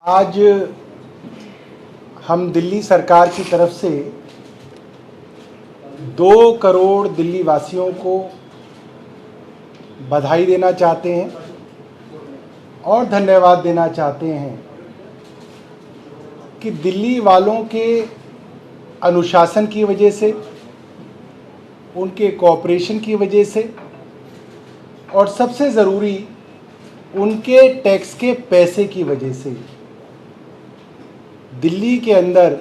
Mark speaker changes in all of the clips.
Speaker 1: आज हम दिल्ली सरकार की तरफ से 2 करोड़ दिल्ली वासियों को बधाई देना चाहते हैं और धन्यवाद देना चाहते हैं कि दिल्ली वालों के अनुशासन की वजह से, उनके कोऑपरेशन की वजह से और सबसे ज़रूरी उनके टैक्स के पैसे की वजह से दिल्ली के अंदर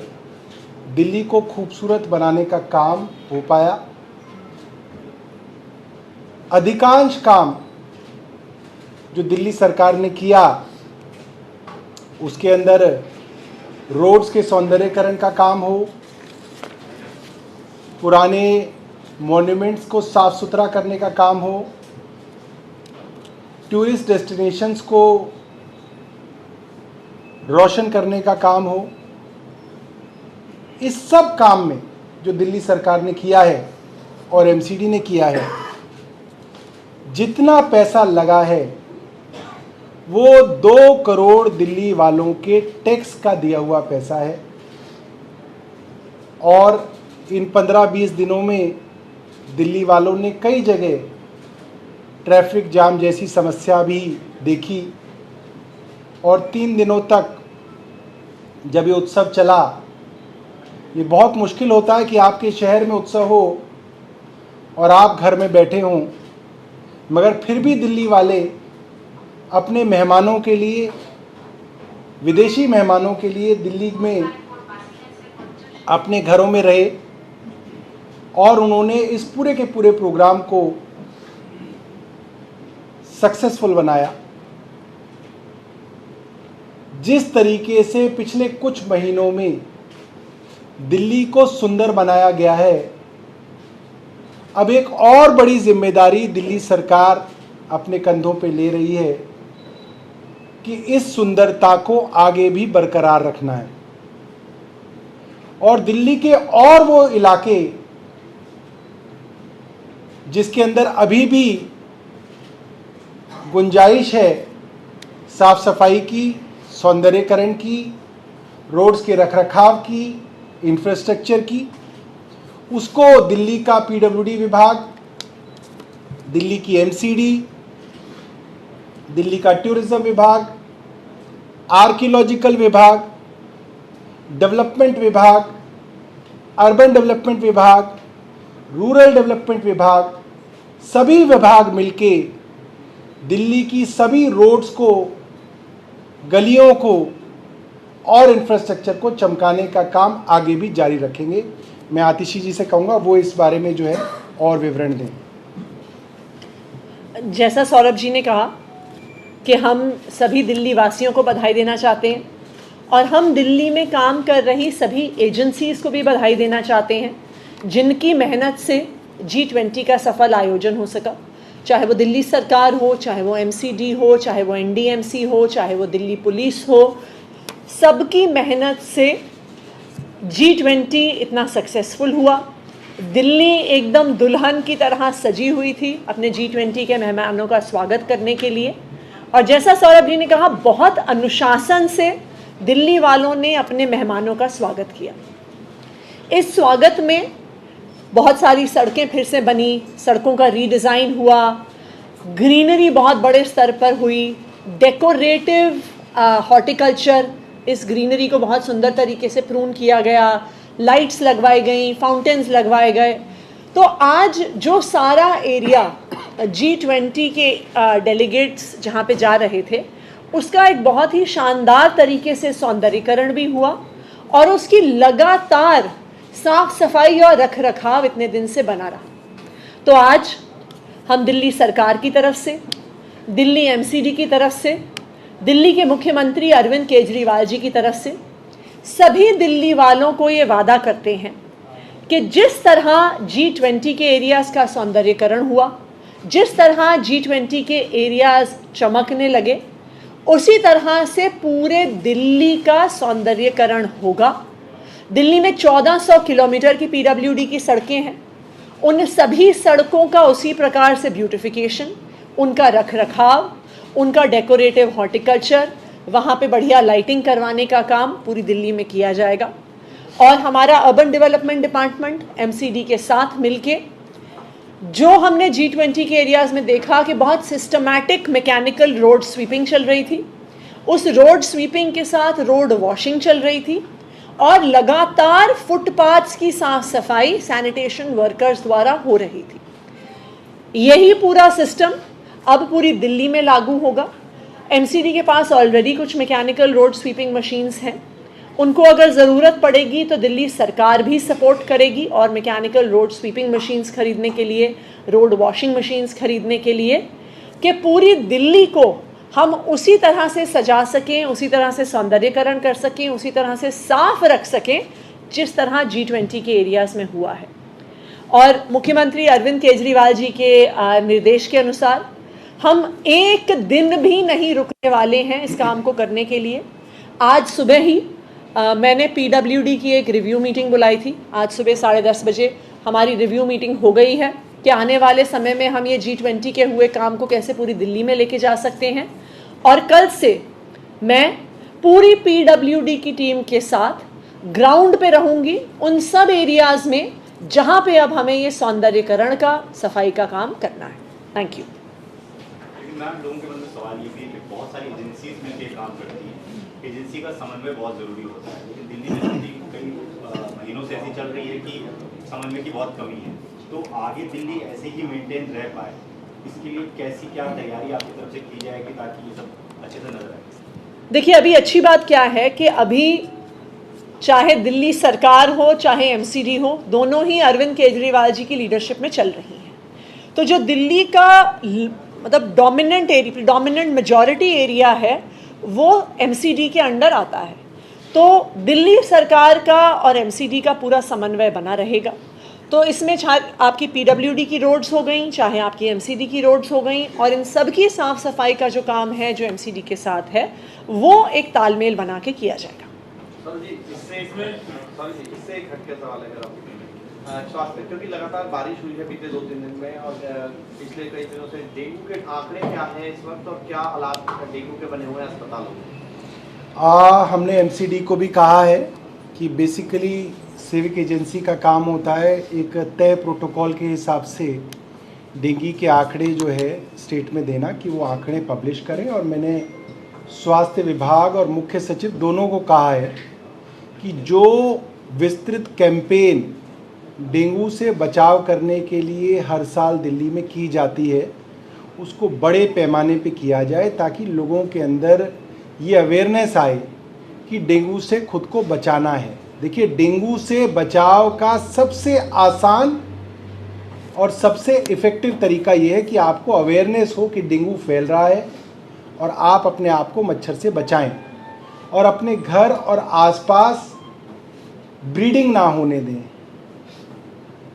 Speaker 1: दिल्ली को खूबसूरत बनाने का काम हो पाया। अधिकांश काम जो दिल्ली सरकार ने किया उसके अंदर रोड्स के सौंदर्यीकरण का काम हो, पुराने मॉन्यूमेंट्स को साफ सुथरा करने का काम हो, टूरिस्ट डेस्टिनेशंस को रोशन करने का काम हो, इस सब काम में जो दिल्ली सरकार ने किया है और एमसीडी ने किया है, जितना पैसा लगा है वो 2 करोड़ दिल्ली वालों के टैक्स का दिया हुआ पैसा है। और इन 15-20 दिनों में दिल्ली वालों ने कई जगह ट्रैफिक जाम जैसी समस्या भी देखी और 3 दिनों तक जब ये उत्सव चला, ये बहुत मुश्किल होता है कि आपके शहर में उत्सव हो और आप घर में बैठे हों, मगर फिर भी दिल्ली वाले अपने मेहमानों के लिए, विदेशी मेहमानों के लिए दिल्ली में अपने घरों में रहे और उन्होंने इस पूरे के पूरे प्रोग्राम को सक्सेसफुल बनाया। जिस तरीके से पिछले कुछ महीनों में दिल्ली को सुंदर बनाया गया है, अब एक और बड़ी जिम्मेदारी दिल्ली सरकार अपने कंधों पे ले रही है कि इस सुंदरता को आगे भी बरकरार रखना है। और दिल्ली के और वो इलाके जिसके अंदर अभी भी गुंजाइश है साफ सफाई की, सौंदर्यीकरण की, रोड्स के रखरखाव की, इंफ्रास्ट्रक्चर की, उसको दिल्ली का पीडब्ल्यूडी विभाग, दिल्ली की एमसीडी, दिल्ली का टूरिज्म विभाग, आर्कियोलॉजिकल विभाग, डेवलपमेंट विभाग, अर्बन डेवलपमेंट विभाग, रूरल डेवलपमेंट विभाग, सभी विभाग मिलके दिल्ली की सभी रोड्स को, गलियों को और इंफ्रास्ट्रक्चर को चमकाने का काम आगे भी जारी रखेंगे। मैं आतिशी जी से कहूँगा वो इस बारे में जो है और विवरण दें।
Speaker 2: जैसा सौरभ जी ने कहा कि हम सभी दिल्ली वासियों को बधाई देना चाहते हैं और हम दिल्ली में काम कर रही सभी एजेंसीज़ को भी बधाई देना चाहते हैं जिनकी मेहनत से G20 का सफल आयोजन हो सका। चाहे वो दिल्ली सरकार हो, चाहे वो एमसीडी हो, चाहे वो एनडीएमसी हो, चाहे वो दिल्ली पुलिस हो, सबकी मेहनत से G20 इतना सक्सेसफुल हुआ। दिल्ली एकदम दुल्हन की तरह सजी हुई थी अपने G20 के मेहमानों का स्वागत करने के लिए। और जैसा सौरभ जी ने कहा, बहुत अनुशासन से दिल्ली वालों ने अपने मेहमानों का स्वागत किया। इस स्वागत में बहुत सारी सड़कें फिर से बनी, सड़कों का रीडिज़ाइन हुआ, ग्रीनरी बहुत बड़े स्तर पर हुई, डेकोरेटिव हॉर्टिकल्चर, इस ग्रीनरी को बहुत सुंदर तरीके से प्रून किया गया, लाइट्स लगवाई गई, फाउंटेन्स लगवाए गए। तो आज जो सारा एरिया G20 के डेलीगेट्स जहाँ पे जा रहे थे, उसका एक बहुत ही शानदार तरीके से सौंदर्यीकरण भी हुआ और उसकी लगातार साफ सफाई और रख रखाव इतने दिन से बना रहा। तो आज हम दिल्ली सरकार की तरफ से, दिल्ली एमसीडी की तरफ से, दिल्ली के मुख्यमंत्री अरविंद केजरीवाल जी की तरफ से सभी दिल्ली वालों को ये वादा करते हैं कि जिस तरह G20 के एरियाज़ का सौंदर्यीकरण हुआ, जिस तरह G20 के एरियाज़ चमकने लगे, उसी तरह से पूरे दिल्ली का सौंदर्यीकरण होगा। दिल्ली में 1400 किलोमीटर की पीडब्ल्यूडी की सड़कें हैं, उन सभी सड़कों का उसी प्रकार से ब्यूटिफिकेशन, उनका रखरखाव, उनका डेकोरेटिव हॉर्टिकल्चर, वहाँ पे बढ़िया लाइटिंग करवाने का काम पूरी दिल्ली में किया जाएगा। और हमारा अर्बन डेवलपमेंट डिपार्टमेंट एमसीडी के साथ मिलके, जो हमने G20 के एरियाज़ में देखा कि बहुत सिस्टमैटिक मैकेनिकल रोड स्वीपिंग चल रही थी, उस रोड स्वीपिंग के साथ रोड वॉशिंग चल रही थी और लगातार फुटपाथ्स की साफ सफाई सैनिटेशन वर्कर्स द्वारा हो रही थी। यही पूरा सिस्टम अब पूरी दिल्ली में लागू होगा। एमसीडी के पास ऑलरेडी कुछ मैकेनिकल रोड स्वीपिंग मशीन्स हैं, उनको अगर ज़रूरत पड़ेगी तो दिल्ली सरकार भी सपोर्ट करेगी और मैकेनिकल रोड स्वीपिंग मशीन्स खरीदने के लिए, रोड वॉशिंग मशीन्स खरीदने के लिए, कि पूरी दिल्ली को हम उसी तरह से सजा सकें, उसी तरह से सौंदर्यकरण कर सकें, उसी तरह से साफ रख सकें जिस तरह G20 के एरियाज़ में हुआ है। और मुख्यमंत्री अरविंद केजरीवाल जी के निर्देश के अनुसार हम एक दिन भी नहीं रुकने वाले हैं इस काम को करने के लिए। आज सुबह ही मैंने पीडब्ल्यूडी की एक रिव्यू मीटिंग बुलाई थी। आज सुबह 10:30 बजे हमारी रिव्यू मीटिंग हो गई है कि आने वाले समय में हम ये G20 के हुए काम को कैसे पूरी दिल्ली में लेके जा सकते हैं। और कल से मैं पूरी पीडब्ल्यूडी की टीम के साथ ग्राउंड पे रहूंगी उन सब एरियाज़ में जहां पे अब हमें ये सौंदर्यकरण का, सफाई का काम करना है। Thank you.
Speaker 3: मैम, लोगों के मन में सवाल ये भी है कि बहुत सारी एजेंसीज मिलकर काम करती हैं, एजेंसी का समन्वय बहुत ज़रूरी होता है, लेकिन दिल्ली में स्थिति कई महीनों से ऐसी चल रही है कि समन्वय की बहुत कमी है। तो आगे दिल्ली ऐसे ही मेंटेन रह पाए, इसके लिए कैसी क्या तैयारी आपकी तरफ से की जाएगी ताकि ये सब अच्छे से नजर आए?
Speaker 2: देखिए, अभी अच्छी बात क्या है कि अभी चाहे दिल्ली सरकार हो चाहे एमसीडी हो, दोनों ही अरविंद केजरीवाल जी की लीडरशिप में चल रही हैं। तो जो दिल्ली का मतलब डोमिनेंट मेजॉरिटी एरिया है वो एमसीडी के अंडर आता है। तो दिल्ली सरकार का और एमसीडी का पूरा समन्वय बना रहेगा। तो इसमें चाहे आपकी पीडब्ल्यूडी की रोड्स हो गई, चाहे आपकी एमसीडी की रोड्स हो गई, और इन सब की साफ सफाई का जो काम है जो एमसीडी के साथ है वो एक तालमेल बना के किया जाएगा।
Speaker 4: सर जी, इससे एक हटके सवाल है अगर स्वास्थ्य, क्योंकि लगातार बारिश हुई है बीते 2-3 दिन में और पिछले कई दिनों से डेंगू के आंकड़े क्या हैं इस वक्त और क्या हालात डेंगू के बने हुए हैं अस्पतालों में?
Speaker 1: हमने एमसीडी को भी कहा है कि बेसिकली सिविक एजेंसी का काम होता है एक तय प्रोटोकॉल के हिसाब से डेंगू के आंकड़े जो है स्टेट में देना, कि वो आंकड़े पब्लिश करें। और मैंने स्वास्थ्य विभाग और मुख्य सचिव दोनों को कहा है कि जो विस्तृत कैंपेन डेंगू से बचाव करने के लिए हर साल दिल्ली में की जाती है उसको बड़े पैमाने पे किया जाए, ताकि लोगों के अंदर ये अवेयरनेस आए कि डेंगू से खुद को बचाना है। देखिए, डेंगू से बचाव का सबसे आसान और सबसे इफ़ेक्टिव तरीका ये है कि आपको अवेयरनेस हो कि डेंगू फैल रहा है और आप अपने आप को मच्छर से बचाएं और अपने घर और आसपास ब्रीडिंग ना होने दें।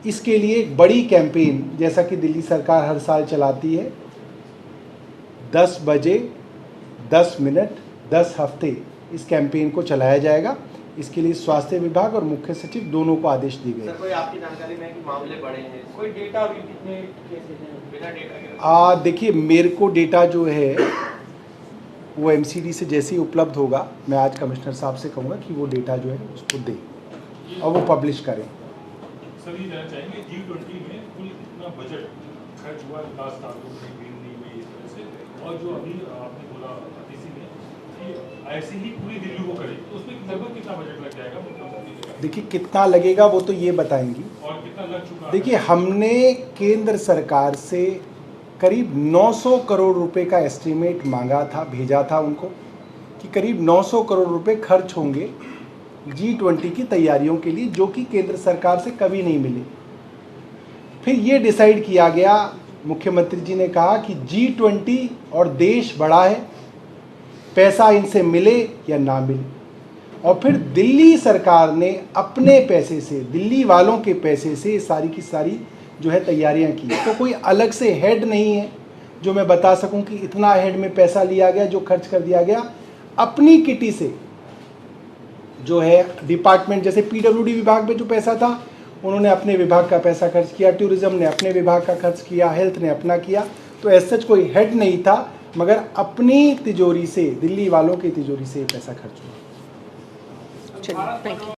Speaker 1: इसके लिए एक बड़ी कैंपेन, जैसा कि दिल्ली सरकार हर साल चलाती है, 10 बजे 10 मिनट 10 हफ्ते इस कैंपेन को चलाया जाएगा। इसके लिए स्वास्थ्य विभाग और मुख्य सचिव दोनों को आदेश दिए गए।
Speaker 4: सर, कोई आपकी जानकारी में कि मामले बढ़े हैं, कोई डेटा अभी कितने केसेस हैं बिना डेटा के? देखिए, मेरे को डेटा जो है वो एमसीडी से जैसे ही उपलब्ध होगा, मैं आज कमिश्नर साहब से कहूँगा कि वो डेटा जो है उसको दें और वो पब्लिश करें।
Speaker 5: सर, ये जानना चाहेंगे G20 में कुल कितना बजट खर्च हुआ लास्ट सालों में, नहीं हुई इस तरह से, और जो अभी आपने बोला अतिथि ने कि ऐसे ही पूरी दिल्ली को करें, तो उसमें लगभग कितना बजट लग जाएगा मुख्यमंत्री?
Speaker 1: देखिए, कितना लगेगा वो तो ये बताएंगी,
Speaker 5: और कितना लग चुका है?
Speaker 1: देखिए, हमने केंद्र सरकार से करीब 900 करोड़ रुपए का एस्टीमेट मांगा था, भेजा था उनको कि करीब 900 करोड़ रुपए खर्च होंगे G20 की तैयारियों के लिए, जो कि केंद्र सरकार से कभी नहीं मिले। फिर ये डिसाइड किया गया, मुख्यमंत्री जी ने कहा कि G20 और देश बड़ा है, पैसा इनसे मिले या ना मिले। और फिर दिल्ली सरकार ने अपने पैसे से, दिल्ली वालों के पैसे से सारी की सारी जो है तैयारियां की। तो कोई अलग से हेड नहीं है जो मैं बता सकूं कि इतना हेड में पैसा लिया गया जो खर्च कर दिया गया। अपनी किटी से जो है डिपार्टमेंट, जैसे पीडब्ल्यूडी विभाग में जो पैसा था उन्होंने अपने विभाग का पैसा खर्च किया, टूरिज्म ने अपने विभाग का खर्च किया, हेल्थ ने अपना किया। तो ऐसा सच कोई हेड नहीं था, मगर अपनी तिजोरी से, दिल्ली वालों की तिजोरी से ये पैसा खर्च हुआ।
Speaker 2: चलिए, थैंक यू।